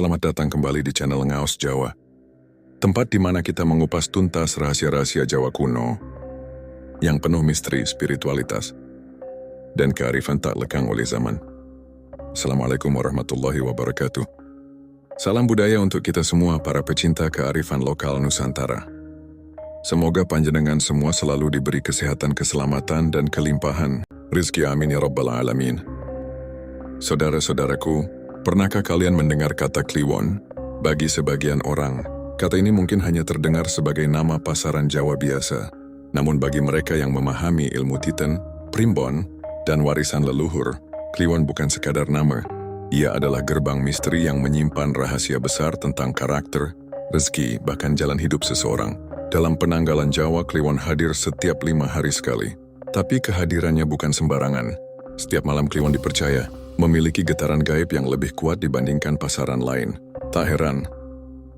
Selamat datang kembali di channel Ngaos Jawa. Tempat di mana kita mengupas tuntas rahasia-rahasia Jawa kuno yang penuh misteri, spiritualitas, dan kearifan tak lekang oleh zaman. Assalamualaikum warahmatullahi wabarakatuh. Salam budaya untuk kita semua para pecinta kearifan lokal Nusantara. Semoga panjenengan semua selalu diberi kesehatan, keselamatan, dan kelimpahan rizki, amin ya rabbal alamin. Saudara-saudaraku, pernahkah kalian mendengar kata kliwon? Bagi sebagian orang, kata ini mungkin hanya terdengar sebagai nama pasaran Jawa biasa. Namun bagi mereka yang memahami ilmu Titan, Primbon, dan warisan leluhur, kliwon bukan sekadar nama. Ia adalah gerbang misteri yang menyimpan rahasia besar tentang karakter, rezeki, bahkan jalan hidup seseorang. Dalam penanggalan Jawa, kliwon hadir setiap 5 hari sekali. Tapi kehadirannya bukan sembarangan. Setiap malam kliwon dipercaya memiliki getaran gaib yang lebih kuat dibandingkan pasaran lain. Tak heran,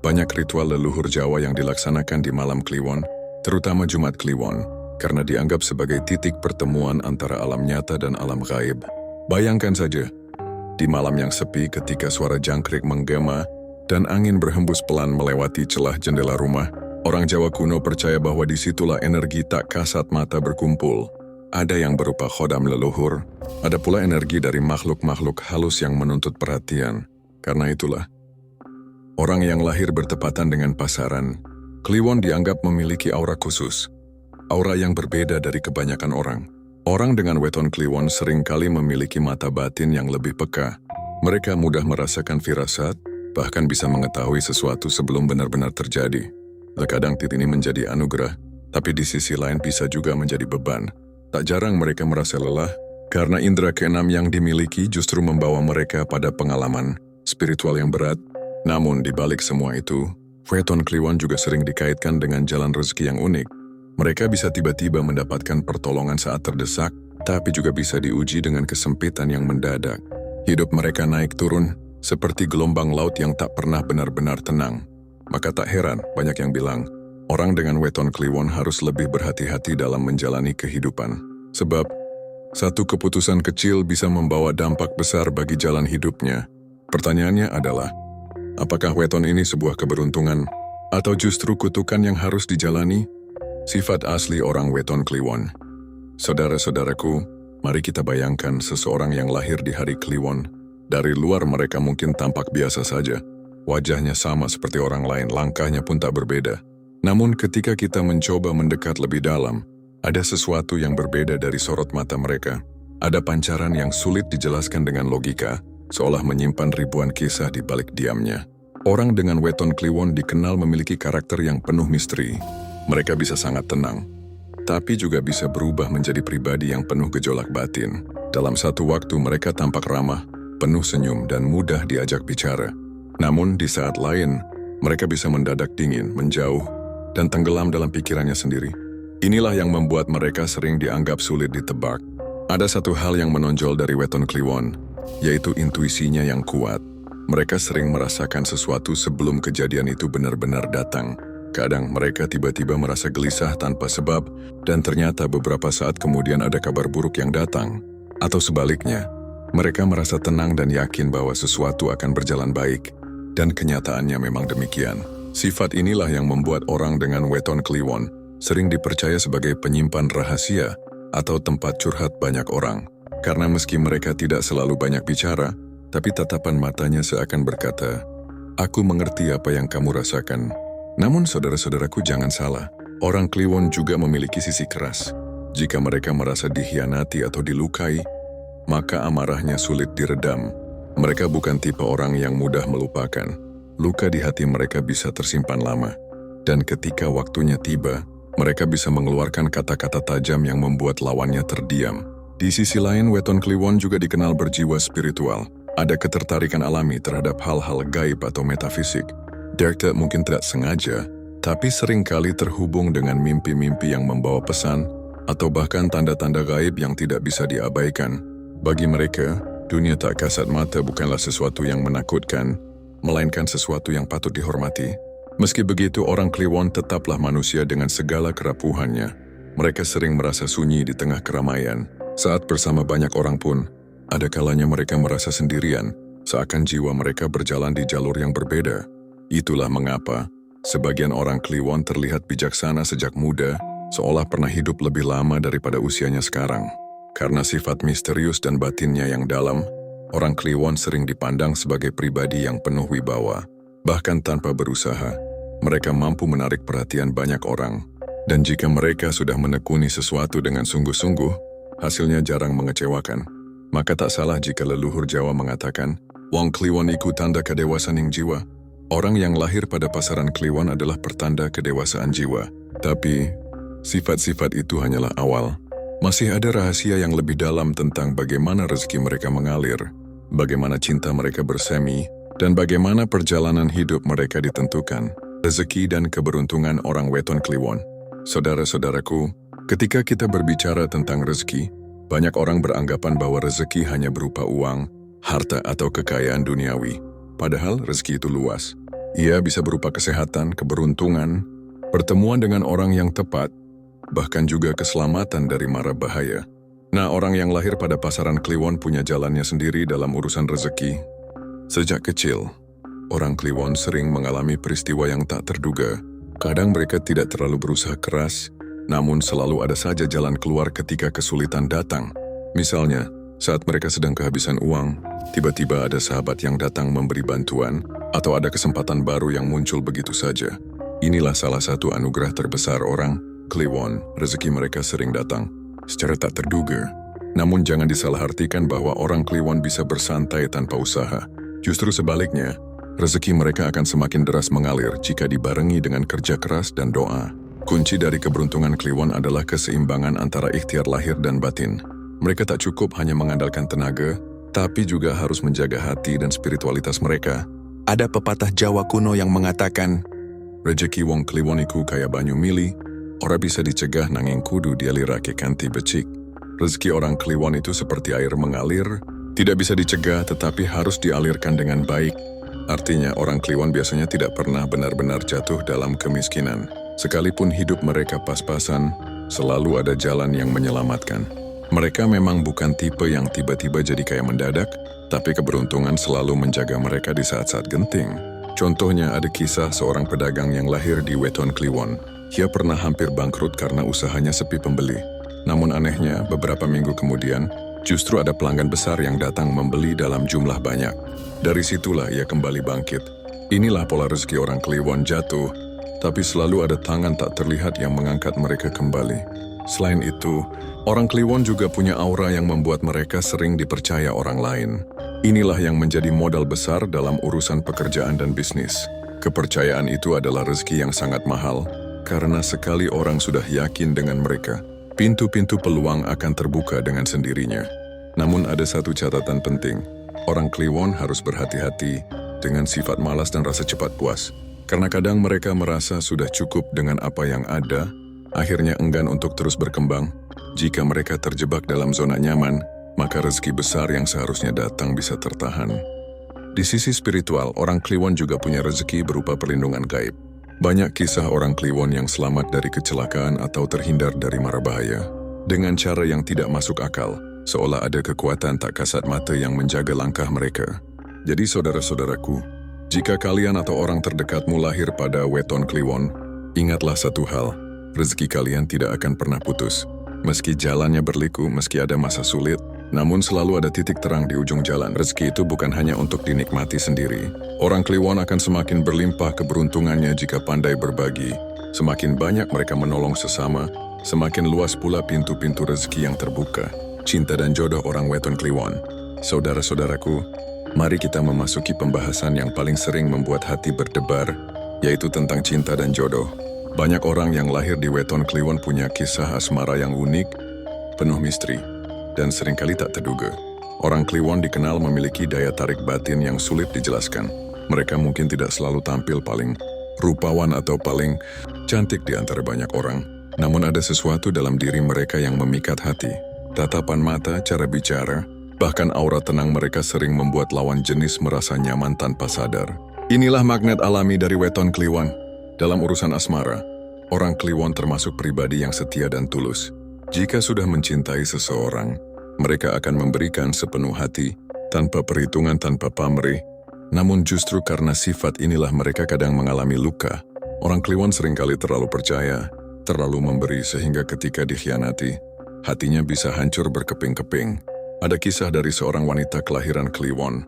banyak ritual leluhur Jawa yang dilaksanakan di malam kliwon, terutama Jumat Kliwon, karena dianggap sebagai titik pertemuan antara alam nyata dan alam gaib. Bayangkan saja, di malam yang sepi ketika suara jangkrik menggema dan angin berhembus pelan melewati celah jendela rumah, orang Jawa kuno percaya bahwa disitulah energi tak kasat mata berkumpul. Ada yang berupa khodam leluhur, ada pula energi dari makhluk-makhluk halus yang menuntut perhatian. Karena itulah, orang yang lahir bertepatan dengan pasaran, kliwon dianggap memiliki aura khusus. Aura yang berbeda dari kebanyakan orang. Orang dengan weton kliwon seringkali memiliki mata batin yang lebih peka. Mereka mudah merasakan firasat, bahkan bisa mengetahui sesuatu sebelum benar-benar terjadi. Terkadang titik ini menjadi anugerah, tapi di sisi lain bisa juga menjadi beban. Tak jarang mereka merasa lelah, karena indera keenam yang dimiliki justru membawa mereka pada pengalaman spiritual yang berat. Namun di balik semua itu, weton kliwon juga sering dikaitkan dengan jalan rezeki yang unik. Mereka bisa tiba-tiba mendapatkan pertolongan saat terdesak, tapi juga bisa diuji dengan kesempitan yang mendadak. Hidup mereka naik turun, seperti gelombang laut yang tak pernah benar-benar tenang. Maka tak heran banyak yang bilang, orang dengan weton kliwon harus lebih berhati-hati dalam menjalani kehidupan. Sebab, satu keputusan kecil bisa membawa dampak besar bagi jalan hidupnya. Pertanyaannya adalah, apakah weton ini sebuah keberuntungan atau justru kutukan yang harus dijalani? Sifat asli orang weton kliwon. Saudara-saudaraku, mari kita bayangkan seseorang yang lahir di hari kliwon. Dari luar mereka mungkin tampak biasa saja. Wajahnya sama seperti orang lain, langkahnya pun tak berbeda. Namun ketika kita mencoba mendekat lebih dalam, ada sesuatu yang berbeda dari sorot mata mereka. Ada pancaran yang sulit dijelaskan dengan logika, seolah menyimpan ribuan kisah di balik diamnya. Orang dengan weton kliwon dikenal memiliki karakter yang penuh misteri. Mereka bisa sangat tenang, tapi juga bisa berubah menjadi pribadi yang penuh gejolak batin. Dalam satu waktu mereka tampak ramah, penuh senyum, dan mudah diajak bicara. Namun di saat lain, mereka bisa mendadak dingin, menjauh, dan tenggelam dalam pikirannya sendiri. Inilah yang membuat mereka sering dianggap sulit ditebak. Ada satu hal yang menonjol dari weton kliwon, yaitu intuisinya yang kuat. Mereka sering merasakan sesuatu sebelum kejadian itu benar-benar datang. Kadang mereka tiba-tiba merasa gelisah tanpa sebab, dan ternyata beberapa saat kemudian ada kabar buruk yang datang. Atau sebaliknya, mereka merasa tenang dan yakin bahwa sesuatu akan berjalan baik. Dan kenyataannya memang demikian. Sifat inilah yang membuat orang dengan weton kliwon sering dipercaya sebagai penyimpan rahasia atau tempat curhat banyak orang. Karena meski mereka tidak selalu banyak bicara, tapi tatapan matanya seakan berkata, "Aku mengerti apa yang kamu rasakan." Namun saudara-saudaraku jangan salah, orang kliwon juga memiliki sisi keras. Jika mereka merasa dikhianati atau dilukai, maka amarahnya sulit diredam. Mereka bukan tipe orang yang mudah melupakan. Luka di hati mereka bisa tersimpan lama. Dan ketika waktunya tiba, mereka bisa mengeluarkan kata-kata tajam yang membuat lawannya terdiam. Di sisi lain, weton kliwon juga dikenal berjiwa spiritual. Ada ketertarikan alami terhadap hal-hal gaib atau metafisik. Mereka mungkin tidak sengaja, tapi seringkali terhubung dengan mimpi-mimpi yang membawa pesan, atau bahkan tanda-tanda gaib yang tidak bisa diabaikan. Bagi mereka, dunia tak kasat mata bukanlah sesuatu yang menakutkan, melainkan sesuatu yang patut dihormati. Meski begitu, orang kliwon tetaplah manusia dengan segala kerapuhannya. Mereka sering merasa sunyi di tengah keramaian. Saat bersama banyak orang pun, ada kalanya mereka merasa sendirian. seakan jiwa mereka berjalan di jalur yang berbeda. Itulah mengapa sebagian orang Kliwon terlihat bijaksana sejak muda, seolah pernah hidup lebih lama daripada usianya sekarang. Karena sifat misterius dan batinnya yang dalam, orang Kliwon sering dipandang sebagai pribadi yang penuh wibawa. Bahkan tanpa berusaha, mereka mampu menarik perhatian banyak orang. Dan jika mereka sudah menekuni sesuatu dengan sungguh-sungguh, hasilnya jarang mengecewakan. Maka tak salah jika leluhur Jawa mengatakan, "Wong Kliwon iku tanda kedewasaan ing jiwa." Orang yang lahir pada pasaran Kliwon adalah pertanda kedewasaan jiwa. Tapi, sifat-sifat itu hanyalah awal. Masih ada rahasia yang lebih dalam tentang bagaimana rezeki mereka mengalir, bagaimana cinta mereka bersemi, dan bagaimana perjalanan hidup mereka ditentukan. Rezeki dan keberuntungan orang weton Kliwon. Saudara-saudaraku, ketika kita berbicara tentang rezeki, banyak orang beranggapan bahwa rezeki hanya berupa uang, harta atau kekayaan duniawi. Padahal rezeki itu luas. Ia bisa berupa kesehatan, keberuntungan, pertemuan dengan orang yang tepat, bahkan juga keselamatan dari mara bahaya. Nah, orang yang lahir pada pasaran Kliwon punya jalannya sendiri dalam urusan rezeki. Sejak kecil, orang Kliwon sering mengalami peristiwa yang tak terduga. Kadang mereka tidak terlalu berusaha keras, namun selalu ada saja jalan keluar ketika kesulitan datang. Misalnya, saat mereka sedang kehabisan uang, tiba-tiba ada sahabat yang datang memberi bantuan, atau ada kesempatan baru yang muncul begitu saja. Inilah salah satu anugerah terbesar orang Kliwon. Rezeki mereka sering datang secara tak terduga. Namun jangan disalahartikan bahwa orang Kliwon bisa bersantai tanpa usaha. Justru sebaliknya, rezeki mereka akan semakin deras mengalir jika dibarengi dengan kerja keras dan doa. Kunci dari keberuntungan Kliwon adalah keseimbangan antara ikhtiar lahir dan batin. Mereka tak cukup hanya mengandalkan tenaga, tapi juga harus menjaga hati dan spiritualitas mereka. Ada pepatah Jawa kuno yang mengatakan, "Rejeki wong Kliwon iku kaya banyu mili, ora bisa dicegah nanging kudu dialirake kanthi becik." Rezeki orang Kliwon itu seperti air mengalir, tidak bisa dicegah tetapi harus dialirkan dengan baik. Artinya orang Kliwon biasanya tidak pernah benar-benar jatuh dalam kemiskinan. Sekalipun hidup mereka pas-pasan, selalu ada jalan yang menyelamatkan. Mereka memang bukan tipe yang tiba-tiba jadi kaya mendadak, tapi keberuntungan selalu menjaga mereka di saat-saat genting. Contohnya ada kisah seorang pedagang yang lahir di weton Kliwon. Ia pernah hampir bangkrut karena usahanya sepi pembeli. Namun anehnya, beberapa minggu kemudian, justru ada pelanggan besar yang datang membeli dalam jumlah banyak. Dari situlah ia kembali bangkit. Inilah pola rezeki orang Kliwon jatuh, tapi selalu ada tangan tak terlihat yang mengangkat mereka kembali. Selain itu, orang Kliwon juga punya aura yang membuat mereka sering dipercaya orang lain. Inilah yang menjadi modal besar dalam urusan pekerjaan dan bisnis. Kepercayaan itu adalah rezeki yang sangat mahal, karena sekali orang sudah yakin dengan mereka, pintu-pintu peluang akan terbuka dengan sendirinya. Namun ada satu catatan penting, orang Kliwon harus berhati-hati dengan sifat malas dan rasa cepat puas. Karena kadang mereka merasa sudah cukup dengan apa yang ada, akhirnya enggan untuk terus berkembang. Jika mereka terjebak dalam zona nyaman, maka rezeki besar yang seharusnya datang bisa tertahan. Di sisi spiritual, orang Kliwon juga punya rezeki berupa perlindungan gaib. Banyak kisah orang Kliwon yang selamat dari kecelakaan atau terhindar dari mara bahaya. Dengan cara yang tidak masuk akal, seolah ada kekuatan tak kasat mata yang menjaga langkah mereka. Jadi saudara-saudaraku, jika kalian atau orang terdekatmu lahir pada weton Kliwon, ingatlah satu hal. Rezeki kalian tidak akan pernah putus. Meski jalannya berliku, meski ada masa sulit, namun selalu ada titik terang di ujung jalan. Rezeki itu bukan hanya untuk dinikmati sendiri. Orang Kliwon akan semakin berlimpah keberuntungannya jika pandai berbagi. Semakin banyak mereka menolong sesama, semakin luas pula pintu-pintu rezeki yang terbuka. Cinta dan jodoh orang weton Kliwon. Saudara-saudaraku, mari kita memasuki pembahasan yang paling sering membuat hati berdebar, yaitu tentang cinta dan jodoh. Banyak orang yang lahir di weton Kliwon punya kisah asmara yang unik, penuh misteri, dan seringkali tak terduga. Orang Kliwon dikenal memiliki daya tarik batin yang sulit dijelaskan. Mereka mungkin tidak selalu tampil paling rupawan atau paling cantik di antara banyak orang. Namun ada sesuatu dalam diri mereka yang memikat hati. Tatapan mata, cara bicara, bahkan aura tenang mereka sering membuat lawan jenis merasa nyaman tanpa sadar. Inilah magnet alami dari weton Kliwon. Dalam urusan asmara, orang Kliwon termasuk pribadi yang setia dan tulus. Jika sudah mencintai seseorang, mereka akan memberikan sepenuh hati tanpa perhitungan, tanpa pamrih. Namun justru karena sifat inilah mereka kadang mengalami luka. Orang Kliwon seringkali terlalu percaya, terlalu memberi sehingga ketika dikhianati, hatinya bisa hancur berkeping-keping. Ada kisah dari seorang wanita kelahiran Kliwon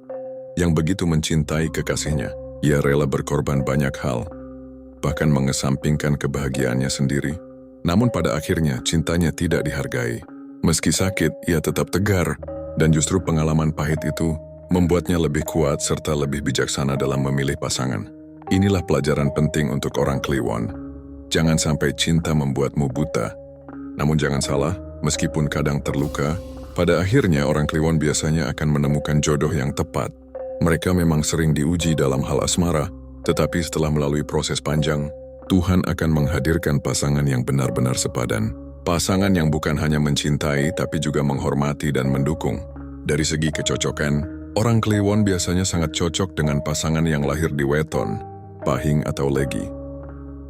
yang begitu mencintai kekasihnya. Ia rela berkorban banyak hal, bahkan mengesampingkan kebahagiaannya sendiri. Namun pada akhirnya cintanya tidak dihargai. Meski sakit, ia tetap tegar, dan justru pengalaman pahit itu membuatnya lebih kuat serta lebih bijaksana dalam memilih pasangan. Inilah pelajaran penting untuk orang Kliwon. Jangan sampai cinta membuatmu buta. Namun jangan salah, meskipun kadang terluka, pada akhirnya orang Kliwon biasanya akan menemukan jodoh yang tepat. Mereka memang sering diuji dalam hal asmara, tetapi setelah melalui proses panjang, Tuhan akan menghadirkan pasangan yang benar-benar sepadan. Pasangan yang bukan hanya mencintai, tapi juga menghormati dan mendukung. Dari segi kecocokan, orang Kliwon biasanya sangat cocok dengan pasangan yang lahir di weton, pahing atau legi.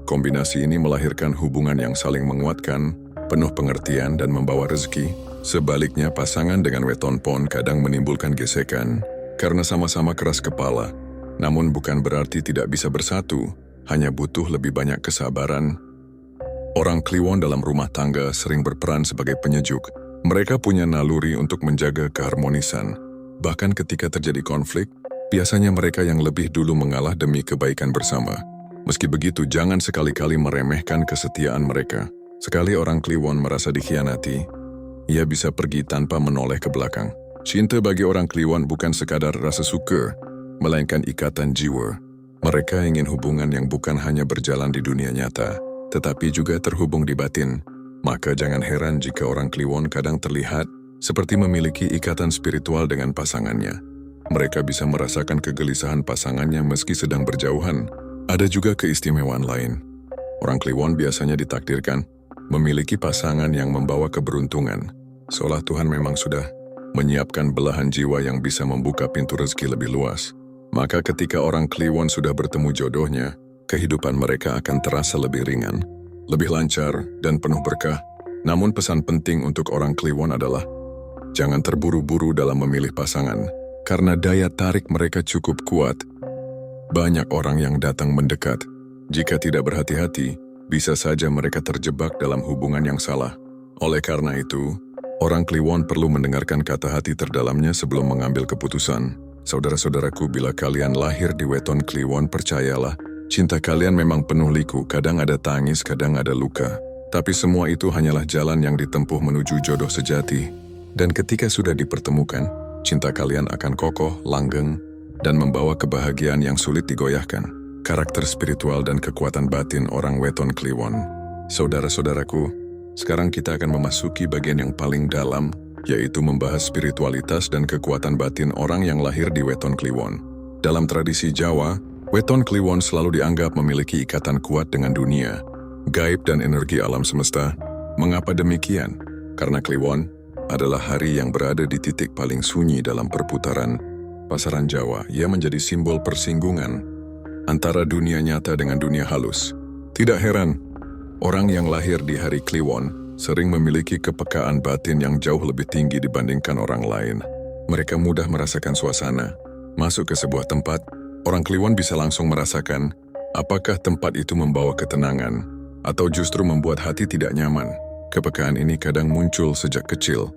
Kombinasi ini melahirkan hubungan yang saling menguatkan, penuh pengertian dan membawa rezeki. Sebaliknya pasangan dengan weton pon kadang menimbulkan gesekan, karena sama-sama keras kepala. Namun bukan berarti tidak bisa bersatu, hanya butuh lebih banyak kesabaran. Orang Kliwon dalam rumah tangga sering berperan sebagai penyejuk. Mereka punya naluri untuk menjaga keharmonisan. Bahkan ketika terjadi konflik, biasanya mereka yang lebih dulu mengalah demi kebaikan bersama. Meski begitu, jangan sekali-kali meremehkan kesetiaan mereka. Sekali orang Kliwon merasa dikhianati, ia bisa pergi tanpa menoleh ke belakang. Cinta bagi orang Kliwon bukan sekadar rasa suka, melainkan ikatan jiwa. Mereka ingin hubungan yang bukan hanya berjalan di dunia nyata, tetapi juga terhubung di batin. Maka jangan heran jika orang Kliwon kadang terlihat seperti memiliki ikatan spiritual dengan pasangannya. Mereka bisa merasakan kegelisahan pasangannya meski sedang berjauhan. Ada juga keistimewaan lain. Orang Kliwon biasanya ditakdirkan memiliki pasangan yang membawa keberuntungan, seolah Tuhan memang sudah menyiapkan belahan jiwa yang bisa membuka pintu rezeki lebih luas. Maka ketika orang Kliwon sudah bertemu jodohnya, kehidupan mereka akan terasa lebih ringan, lebih lancar, dan penuh berkah. Namun pesan penting untuk orang Kliwon adalah jangan terburu-buru dalam memilih pasangan, karena daya tarik mereka cukup kuat. Banyak orang yang datang mendekat. Jika tidak berhati-hati, bisa saja mereka terjebak dalam hubungan yang salah. Oleh karena itu, orang Kliwon perlu mendengarkan kata hati terdalamnya sebelum mengambil keputusan. Saudara-saudaraku, bila kalian lahir di weton Kliwon, percayalah, cinta kalian memang penuh liku, kadang ada tangis, kadang ada luka. Tapi semua itu hanyalah jalan yang ditempuh menuju jodoh sejati. Dan ketika sudah dipertemukan, cinta kalian akan kokoh, langgeng, dan membawa kebahagiaan yang sulit digoyahkan. Karakter spiritual dan kekuatan batin orang weton Kliwon. Saudara-saudaraku, sekarang kita akan memasuki bagian yang paling dalam, yaitu membahas spiritualitas dan kekuatan batin orang yang lahir di weton Kliwon. Dalam tradisi Jawa, weton Kliwon selalu dianggap memiliki ikatan kuat dengan dunia, gaib dan energi alam semesta. Mengapa demikian? Karena Kliwon adalah hari yang berada di titik paling sunyi dalam perputaran pasaran Jawa. Ia menjadi simbol persinggungan antara dunia nyata dengan dunia halus. Tidak heran, orang yang lahir di hari Kliwon sering memiliki kepekaan batin yang jauh lebih tinggi dibandingkan orang lain. Mereka mudah merasakan suasana. Masuk ke sebuah tempat, orang Kliwon bisa langsung merasakan apakah tempat itu membawa ketenangan atau justru membuat hati tidak nyaman. Kepekaan ini kadang muncul sejak kecil,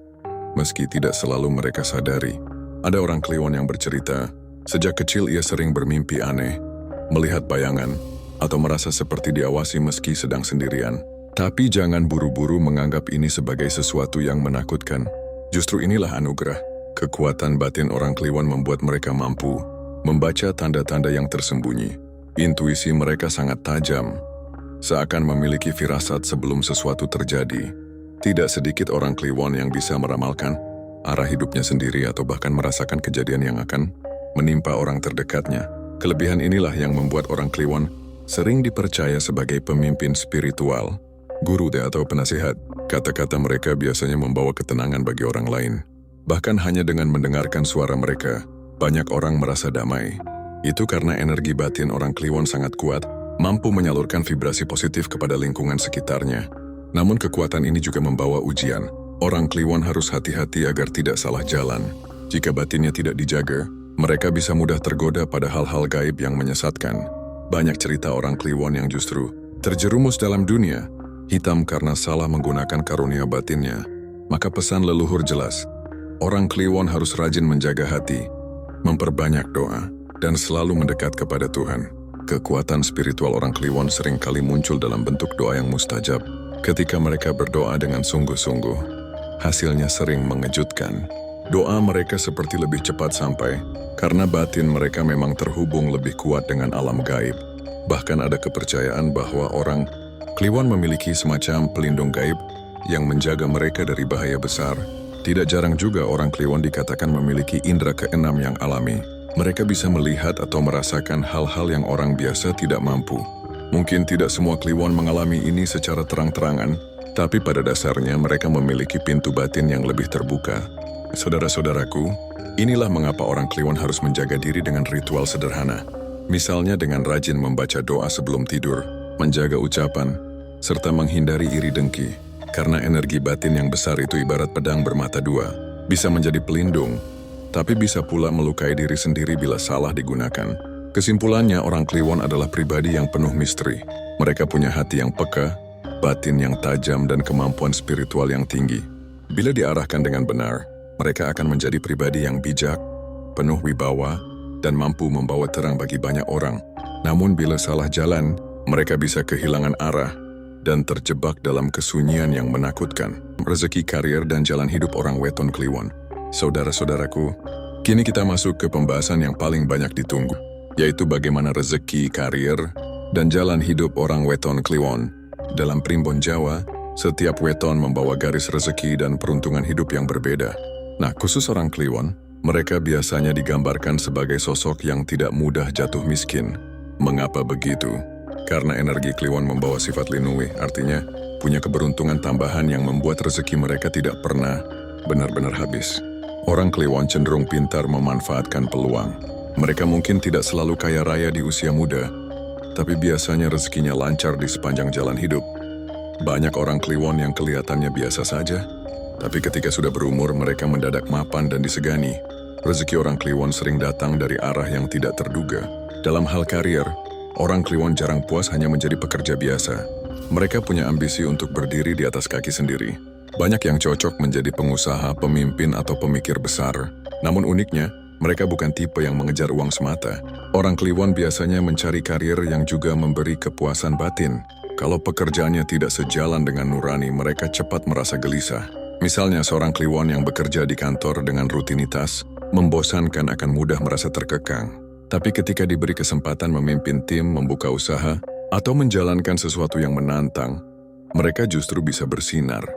meski tidak selalu mereka sadari. Ada orang Kliwon yang bercerita, sejak kecil ia sering bermimpi aneh, melihat bayangan, atau merasa seperti diawasi meski sedang sendirian. Tapi jangan buru-buru menganggap ini sebagai sesuatu yang menakutkan. Justru inilah anugerah. Kekuatan batin orang Kliwon membuat mereka mampu membaca tanda-tanda yang tersembunyi. Intuisi mereka sangat tajam, seakan memiliki firasat sebelum sesuatu terjadi. Tidak sedikit orang Kliwon yang bisa meramalkan arah hidupnya sendiri atau bahkan merasakan kejadian yang akan menimpa orang terdekatnya. Kelebihan inilah yang membuat orang Kliwon sering dipercaya sebagai pemimpin spiritual, guru atau penasihat. Kata-kata mereka biasanya membawa ketenangan bagi orang lain. Bahkan hanya dengan mendengarkan suara mereka, banyak orang merasa damai. Itu karena energi batin orang Kliwon sangat kuat, mampu menyalurkan vibrasi positif kepada lingkungan sekitarnya. Namun kekuatan ini juga membawa ujian. Orang Kliwon harus hati-hati agar tidak salah jalan. Jika batinnya tidak dijaga, mereka bisa mudah tergoda pada hal-hal gaib yang menyesatkan. Banyak cerita orang Kliwon yang justru terjerumus dalam dunia hitam karena salah menggunakan karunia batinnya. Maka pesan leluhur jelas, orang Kliwon harus rajin menjaga hati, memperbanyak doa, dan selalu mendekat kepada Tuhan. Kekuatan spiritual orang Kliwon seringkali muncul dalam bentuk doa yang mustajab. Ketika mereka berdoa dengan sungguh-sungguh, hasilnya sering mengejutkan. Doa mereka seperti lebih cepat sampai, karena batin mereka memang terhubung lebih kuat dengan alam gaib. Bahkan ada kepercayaan bahwa orang Kliwon memiliki semacam pelindung gaib yang menjaga mereka dari bahaya besar. Tidak jarang juga orang Kliwon dikatakan memiliki indera keenam yang alami. Mereka bisa melihat atau merasakan hal-hal yang orang biasa tidak mampu. Mungkin tidak semua Kliwon mengalami ini secara terang-terangan, tapi pada dasarnya mereka memiliki pintu batin yang lebih terbuka. Saudara-saudaraku, inilah mengapa orang Kliwon harus menjaga diri dengan ritual sederhana. Misalnya dengan rajin membaca doa sebelum tidur, menjaga ucapan, serta menghindari iri dengki. Karena energi batin yang besar itu ibarat pedang bermata dua, bisa menjadi pelindung, tapi bisa pula melukai diri sendiri bila salah digunakan. Kesimpulannya, orang Kliwon adalah pribadi yang penuh misteri. Mereka punya hati yang peka, batin yang tajam, dan kemampuan spiritual yang tinggi. Bila diarahkan dengan benar, mereka akan menjadi pribadi yang bijak, penuh wibawa, dan mampu membawa terang bagi banyak orang. Namun bila salah jalan, mereka bisa kehilangan arah dan terjebak dalam kesunyian yang menakutkan. Rezeki, karier, dan jalan hidup orang weton Kliwon. Saudara-saudaraku, kini kita masuk ke pembahasan yang paling banyak ditunggu, yaitu bagaimana rezeki, karier, dan jalan hidup orang weton Kliwon. Dalam primbon Jawa, setiap weton membawa garis rezeki dan peruntungan hidup yang berbeda. Nah, khusus orang Kliwon, mereka biasanya digambarkan sebagai sosok yang tidak mudah jatuh miskin. Mengapa begitu? Karena energi Kliwon membawa sifat linui, artinya punya keberuntungan tambahan yang membuat rezeki mereka tidak pernah benar-benar habis. Orang Kliwon cenderung pintar memanfaatkan peluang. Mereka mungkin tidak selalu kaya raya di usia muda, tapi biasanya rezekinya lancar di sepanjang jalan hidup. Banyak orang Kliwon yang kelihatannya biasa saja, tapi ketika sudah berumur, mereka mendadak mapan dan disegani. Rezeki orang Kliwon sering datang dari arah yang tidak terduga. Dalam hal karier, orang Kliwon jarang puas hanya menjadi pekerja biasa. Mereka punya ambisi untuk berdiri di atas kaki sendiri. Banyak yang cocok menjadi pengusaha, pemimpin, atau pemikir besar. Namun uniknya, mereka bukan tipe yang mengejar uang semata. Orang Kliwon biasanya mencari karier yang juga memberi kepuasan batin. Kalau pekerjaannya tidak sejalan dengan nurani, mereka cepat merasa gelisah. Misalnya seorang Kliwon yang bekerja di kantor dengan rutinitas, membosankan akan mudah merasa terkekang. Tapi ketika diberi kesempatan memimpin tim, membuka usaha, atau menjalankan sesuatu yang menantang, mereka justru bisa bersinar.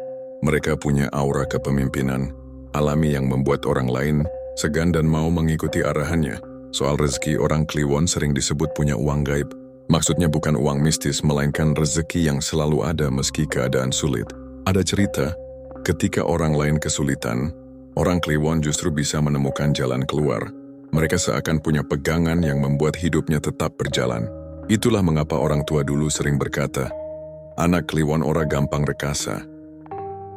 Mereka punya aura kepemimpinan, alami yang membuat orang lain segan dan mau mengikuti arahannya. Soal rezeki, orang Kliwon sering disebut punya uang gaib. Maksudnya bukan uang mistis, melainkan rezeki yang selalu ada meski keadaan sulit. Ada cerita, ketika orang lain kesulitan, orang Kliwon justru bisa menemukan jalan keluar. Mereka seakan punya pegangan yang membuat hidupnya tetap berjalan. Itulah mengapa orang tua dulu sering berkata, anak Kliwon ora gampang rekasa.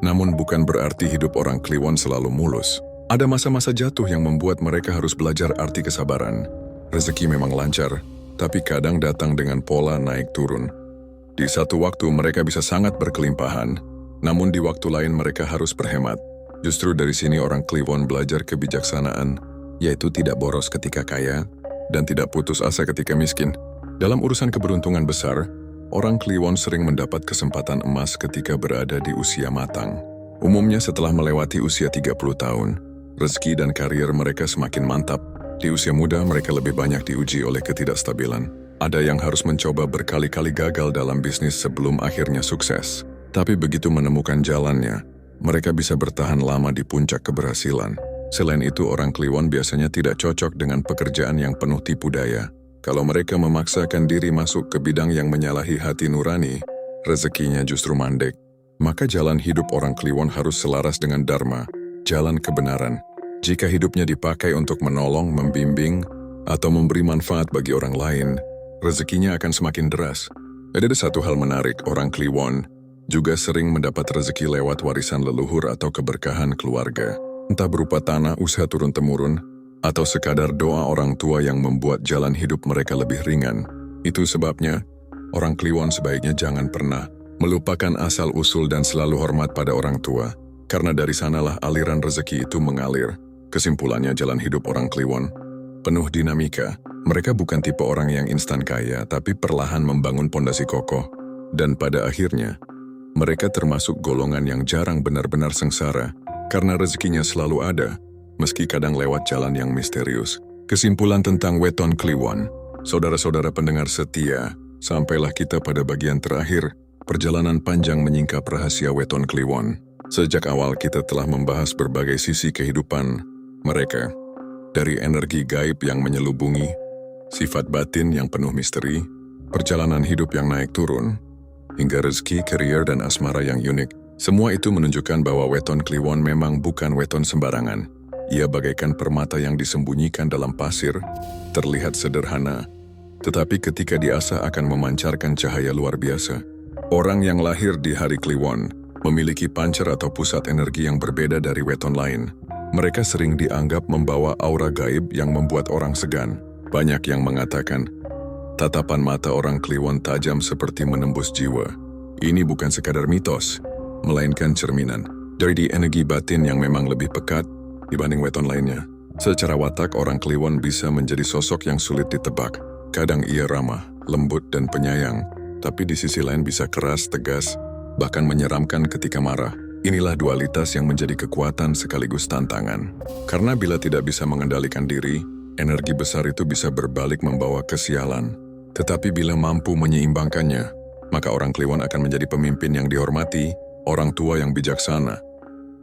Namun bukan berarti hidup orang Kliwon selalu mulus. Ada masa-masa jatuh yang membuat mereka harus belajar arti kesabaran. Rezeki memang lancar, tapi kadang datang dengan pola naik turun. Di satu waktu mereka bisa sangat berkelimpahan, namun di waktu lain mereka harus berhemat. Justru dari sini orang Kliwon belajar kebijaksanaan, yaitu tidak boros ketika kaya dan tidak putus asa ketika miskin. Dalam urusan keberuntungan besar, orang Kliwon sering mendapat kesempatan emas ketika berada di usia matang. Umumnya setelah melewati usia 30 tahun, rezeki dan karier mereka semakin mantap. Di usia muda mereka lebih banyak diuji oleh ketidakstabilan. Ada yang harus mencoba berkali-kali gagal dalam bisnis sebelum akhirnya sukses. Tapi begitu menemukan jalannya, mereka bisa bertahan lama di puncak keberhasilan. Selain itu, orang Kliwon biasanya tidak cocok dengan pekerjaan yang penuh tipu daya. Kalau mereka memaksakan diri masuk ke bidang yang menyalahi hati nurani, rezekinya justru mandek. Maka jalan hidup orang Kliwon harus selaras dengan dharma, jalan kebenaran. Jika hidupnya dipakai untuk menolong, membimbing, atau memberi manfaat bagi orang lain, rezekinya akan semakin deras. Ada satu hal menarik, orang Kliwon juga sering mendapat rezeki lewat warisan leluhur atau keberkahan keluarga. Entah berupa tanah usaha turun-temurun, atau sekadar doa orang tua yang membuat jalan hidup mereka lebih ringan. Itu sebabnya, orang Kliwon sebaiknya jangan pernah melupakan asal-usul dan selalu hormat pada orang tua, karena dari sanalah aliran rezeki itu mengalir. Kesimpulannya, jalan hidup orang Kliwon penuh dinamika. Mereka bukan tipe orang yang instan kaya, tapi perlahan membangun pondasi kokoh. Dan pada akhirnya, mereka termasuk golongan yang jarang benar-benar sengsara, karena rezekinya selalu ada, meski kadang lewat jalan yang misterius. Kesimpulan tentang Weton Kliwon. Saudara-saudara pendengar setia, sampailah kita pada bagian terakhir, perjalanan panjang menyingkap rahasia Weton Kliwon. Sejak awal kita telah membahas berbagai sisi kehidupan mereka. Dari energi gaib yang menyelubungi, sifat batin yang penuh misteri, perjalanan hidup yang naik turun, hingga rezeki, karier, dan asmara yang unik. Semua itu menunjukkan bahwa Weton Kliwon memang bukan weton sembarangan. Ia bagaikan permata yang disembunyikan dalam pasir, terlihat sederhana, tetapi ketika diasah akan memancarkan cahaya luar biasa. Orang yang lahir di hari Kliwon memiliki pancar atau pusat energi yang berbeda dari weton lain. Mereka sering dianggap membawa aura gaib yang membuat orang segan. Banyak yang mengatakan, tatapan mata orang Kliwon tajam seperti menembus jiwa. Ini bukan sekadar mitos, melainkan cerminan dari energi batin yang memang lebih pekat dibanding weton lainnya. Secara watak, orang Kliwon bisa menjadi sosok yang sulit ditebak. Kadang ia ramah, lembut, dan penyayang, tapi di sisi lain bisa keras, tegas, bahkan menyeramkan ketika marah. Inilah dualitas yang menjadi kekuatan sekaligus tantangan. Karena bila tidak bisa mengendalikan diri, energi besar itu bisa berbalik membawa kesialan. Tetapi bila mampu menyeimbangkannya, maka orang Kliwon akan menjadi pemimpin yang dihormati, orang tua yang bijaksana,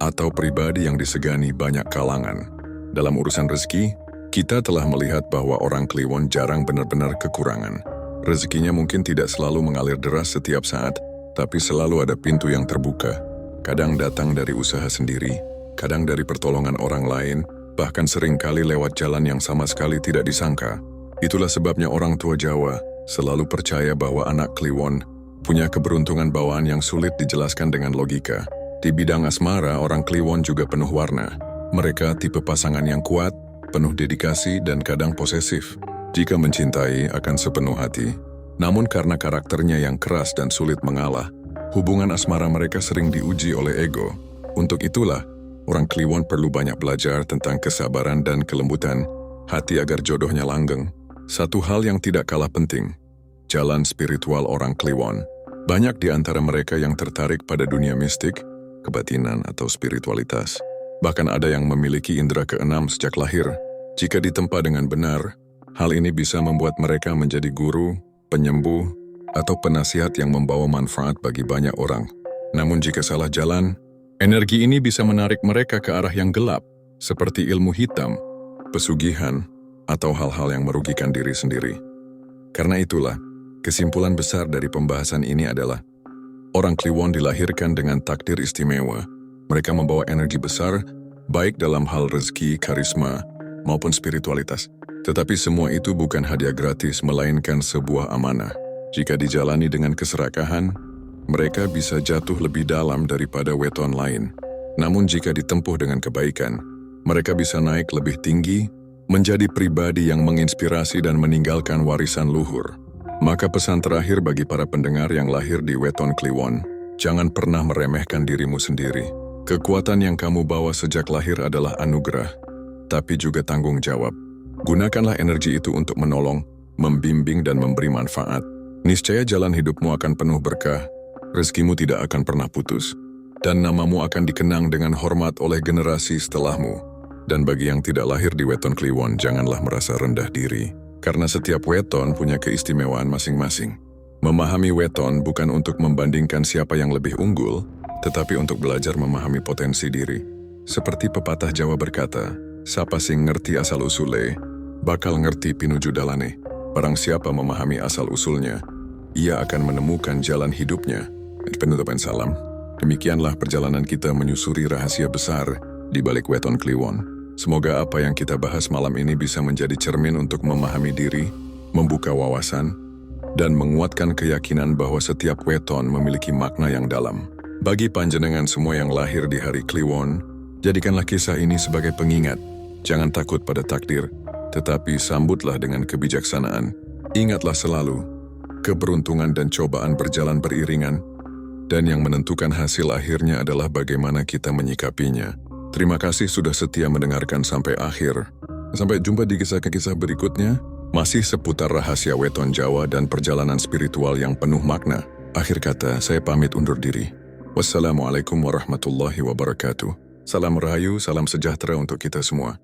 atau pribadi yang disegani banyak kalangan. Dalam urusan rezeki, kita telah melihat bahwa orang Kliwon jarang benar-benar kekurangan. Rezekinya mungkin tidak selalu mengalir deras setiap saat, tapi selalu ada pintu yang terbuka. Kadang datang dari usaha sendiri, kadang dari pertolongan orang lain, bahkan seringkali lewat jalan yang sama sekali tidak disangka. Itulah sebabnya orang tua Jawa selalu percaya bahwa anak Kliwon punya keberuntungan bawaan yang sulit dijelaskan dengan logika. Di bidang asmara, orang Kliwon juga penuh warna. Mereka tipe pasangan yang kuat, penuh dedikasi, dan kadang posesif. Jika mencintai akan sepenuh hati. Namun karena karakternya yang keras dan sulit mengalah, hubungan asmara mereka sering diuji oleh ego. Untuk itulah, orang Kliwon perlu banyak belajar tentang kesabaran dan kelembutan hati agar jodohnya langgeng. Satu hal yang tidak kalah penting, jalan spiritual orang Kliwon. Banyak di antara mereka yang tertarik pada dunia mistik, kebatinan, atau spiritualitas. Bahkan ada yang memiliki indera keenam sejak lahir. Jika ditempa dengan benar, hal ini bisa membuat mereka menjadi guru, penyembuh, atau penasihat yang membawa manfaat bagi banyak orang. Namun jika salah jalan, energi ini bisa menarik mereka ke arah yang gelap, seperti ilmu hitam, pesugihan, atau hal-hal yang merugikan diri sendiri. Karena itulah, kesimpulan besar dari pembahasan ini adalah, orang Kliwon dilahirkan dengan takdir istimewa. Mereka membawa energi besar, baik dalam hal rezeki, karisma, maupun spiritualitas. Tetapi semua itu bukan hadiah gratis, melainkan sebuah amanah. Jika dijalani dengan keserakahan, mereka bisa jatuh lebih dalam daripada weton lain. Namun jika ditempuh dengan kebaikan, mereka bisa naik lebih tinggi, menjadi pribadi yang menginspirasi dan meninggalkan warisan luhur. Maka pesan terakhir bagi para pendengar yang lahir di Weton Kliwon, jangan pernah meremehkan dirimu sendiri. Kekuatan yang kamu bawa sejak lahir adalah anugerah, tapi juga tanggung jawab. Gunakanlah energi itu untuk menolong, membimbing, dan memberi manfaat. Niscaya jalan hidupmu akan penuh berkah, rezekimu tidak akan pernah putus, dan namamu akan dikenang dengan hormat oleh generasi setelahmu. Dan bagi yang tidak lahir di Weton Kliwon, janganlah merasa rendah diri, karena setiap weton punya keistimewaan masing-masing. Memahami weton bukan untuk membandingkan siapa yang lebih unggul, tetapi untuk belajar memahami potensi diri. Seperti pepatah Jawa berkata, "Sapa sing ngerti asal-usule, bakal ngerti pinuju dalane." Barang siapa memahami asal-usulnya, ia akan menemukan jalan hidupnya. Penutupan salam. Demikianlah perjalanan kita menyusuri rahasia besar di balik Weton Kliwon. Semoga apa yang kita bahas malam ini bisa menjadi cermin untuk memahami diri, membuka wawasan, dan menguatkan keyakinan bahwa setiap weton memiliki makna yang dalam. Bagi panjenengan semua yang lahir di hari Kliwon, Jadikanlah kisah ini sebagai pengingat. Jangan takut pada takdir, tetapi sambutlah dengan kebijaksanaan. Ingatlah selalu, keberuntungan dan cobaan berjalan beriringan, dan yang menentukan hasil akhirnya adalah bagaimana kita menyikapinya. Terima kasih sudah setia mendengarkan sampai akhir. Sampai jumpa di kisah-kisah berikutnya, masih seputar rahasia weton Jawa dan perjalanan spiritual yang penuh makna. Akhir kata, saya pamit undur diri. Wassalamualaikum warahmatullahi wabarakatuh. Salam rahayu, salam sejahtera untuk kita semua.